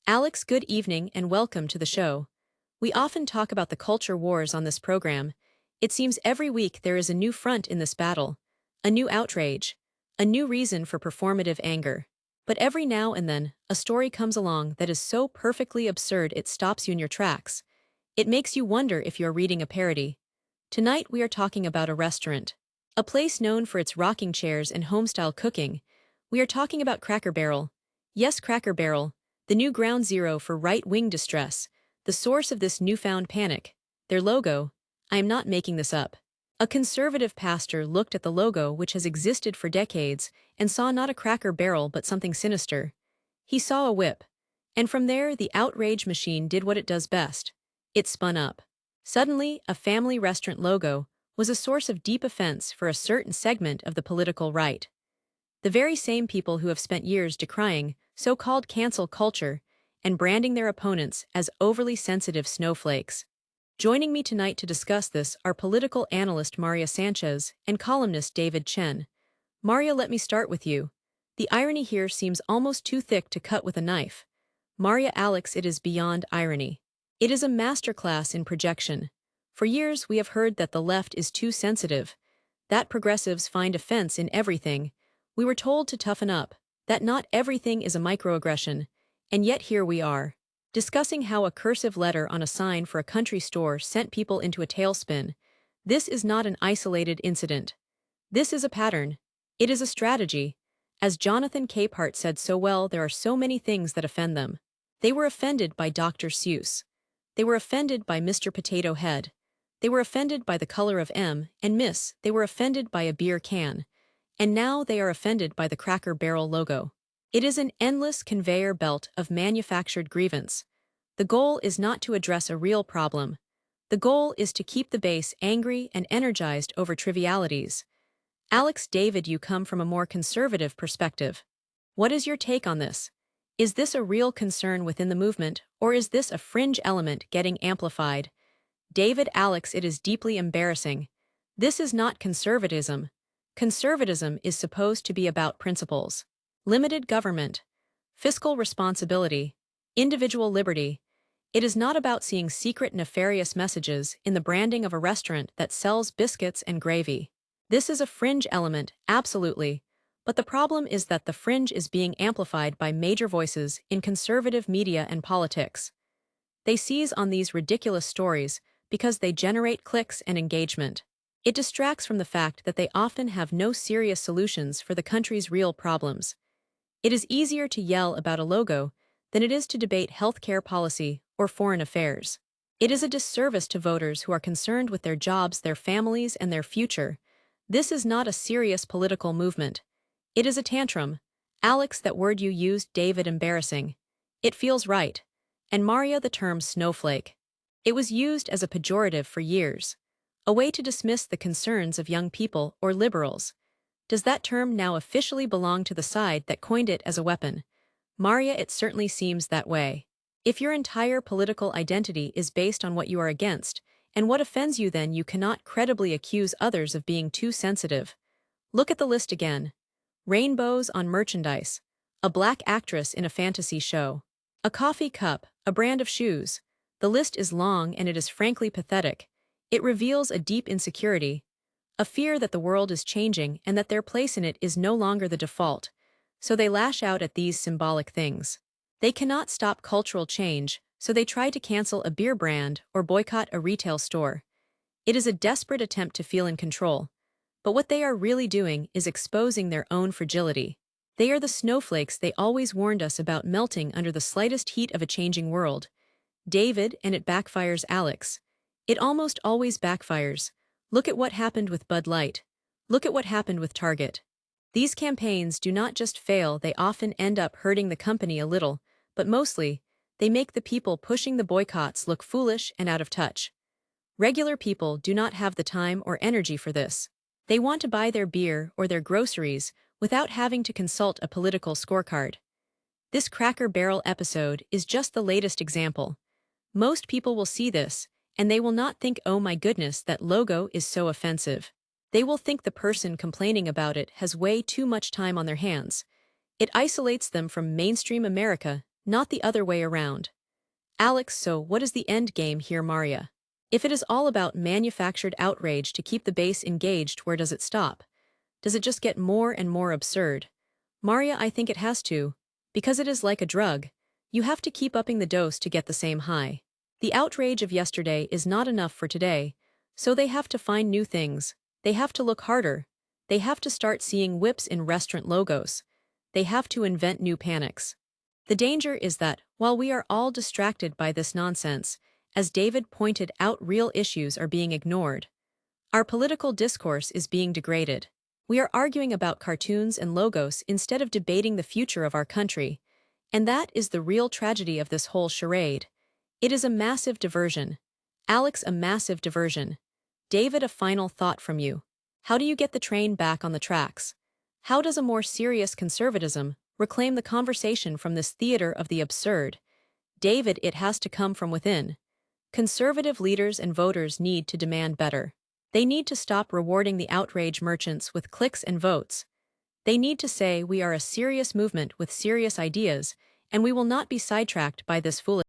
Alex, good evening and welcome to the show. We often talk about the culture wars on this program. It seems every week there is a new front in this battle, a new outrage, a new reason for performative anger. But every now and then, a story comes along that is so perfectly absurd it stops you in your tracks. It makes you wonder if you're reading a parody. Tonight we are talking about a restaurant, a place known for its rocking chairs and home-style cooking. We are talking about Cracker Barrel. Yes, Cracker Barrel, the new ground zero for right-wing distress, the source of this newfound panic. Their logo, I am not making this up. A conservative pastor looked at the logo which has existed for decades and saw not a Cracker Barrel but something sinister. He saw a whip. And from there the outrage machine did what it does best. It spun up. Suddenly, a family restaurant logo was a source of deep offense for a certain segment of the political right. The very same people who have spent years decrying so-called cancel culture and branding their opponents as overly sensitive snowflakes. Joining me tonight to discuss this are political analyst Maria Sanchez and columnist David Chen. Maria, let me start with you. The irony here seems almost too thick to cut with a knife. Maria, Alex, it is beyond irony. It is a masterclass in projection. For years we have heard that the left is too sensitive, that progressives find offense in everything. We were told to toughen up, that not everything is a microaggression, and yet here we are, discussing how a cursive letter on a sign for a country store sent people into a tailspin. This is not an isolated incident. This is a pattern. It is a strategy. As Jonathan Capehart said so well, there are so many things that offend them. They were offended by Dr. Seuss. They were offended by Mr. Potato Head. They were offended by the color of M and Miss. They were offended by a beer can. And now they are offended by the Cracker Barrel logo. It is an endless conveyor belt of manufactured grievance. The goal is not to address a real problem. The goal is to keep the base angry and energized over trivialities. Alex, David, you come from a more conservative perspective. What is your take on this? Is this a real concern within the movement, or is this a fringe element getting amplified? David, Alex, it is deeply embarrassing. This is not conservatism. Conservatism is supposed to be about principles. Limited government, fiscal responsibility, individual liberty. It is not about seeing secret nefarious messages in the branding of a restaurant that sells biscuits and gravy. This is a fringe element, absolutely. But the problem is that the fringe is being amplified by major voices in conservative media and politics. They seize on these ridiculous stories because they generate clicks and engagement. It distracts from the fact that they often have no serious solutions for the country's real problems. It is easier to yell about a logo than it is to debate healthcare policy or foreign affairs. It is a disservice to voters who are concerned with their jobs, their families, and their future. This is not a serious political movement. It is a tantrum. Alex, that word you used, David, embarrassing. It feels right. And Maria, the term snowflake. It was used as a pejorative for years. A way to dismiss the concerns of young people or liberals. Does that term now officially belong to the side that coined it as a weapon? Maria, it certainly seems that way. If your entire political identity is based on what you are against, and what offends you, then you cannot credibly accuse others of being too sensitive. Look at the list again. Rainbows on merchandise. A black actress in a fantasy show. A coffee cup, a brand of shoes. The list is long and it is frankly pathetic. It reveals a deep insecurity, a fear that the world is changing and that their place in it is no longer the default, so they lash out at these symbolic things. They cannot stop cultural change, so they try to cancel a beer brand or boycott a retail store. It is a desperate attempt to feel in control, but what they are really doing is exposing their own fragility. They are the snowflakes they always warned us about melting under the slightest heat of a changing world. David, and it backfires, Alex. It almost always backfires. Look at what happened with Bud Light. Look at what happened with Target. These campaigns do not just fail, they often end up hurting the company a little, but mostly, they make the people pushing the boycotts look foolish and out of touch. Regular people do not have the time or energy for this. They want to buy their beer or their groceries without having to consult a political scorecard. This Cracker Barrel episode is just the latest example. Most people will see this, and they will not think, oh my goodness, that logo is so offensive. They will think the person complaining about it has way too much time on their hands. It isolates them from mainstream America not the other way around. Alex, so what is the end game here, Maria? If it is all about manufactured outrage to keep the base engaged, where does it stop? Does it just get more and more absurd? Maria, I think it has to. Because it is like a drug. You have to keep upping the dose to get the same high. The outrage of yesterday is not enough for today, so they have to find new things. They have to look harder. They have to start seeing whips in restaurant logos. They have to invent new panics. The danger is that, while we are all distracted by this nonsense, as David pointed out, real issues are being ignored. Our political discourse is being degraded. We are arguing about cartoons and logos instead of debating the future of our country. And that is the real tragedy of this whole charade. It is a massive diversion. Alex, a massive diversion. David, a final thought from you. How do you get the train back on the tracks? How does a more serious conservatism reclaim the conversation from this theater of the absurd? David, it has to come from within. Conservative leaders and voters need to demand better. They need to stop rewarding the outrage merchants with clicks and votes. They need to say, we are a serious movement with serious ideas, and we will not be sidetracked by this foolishness.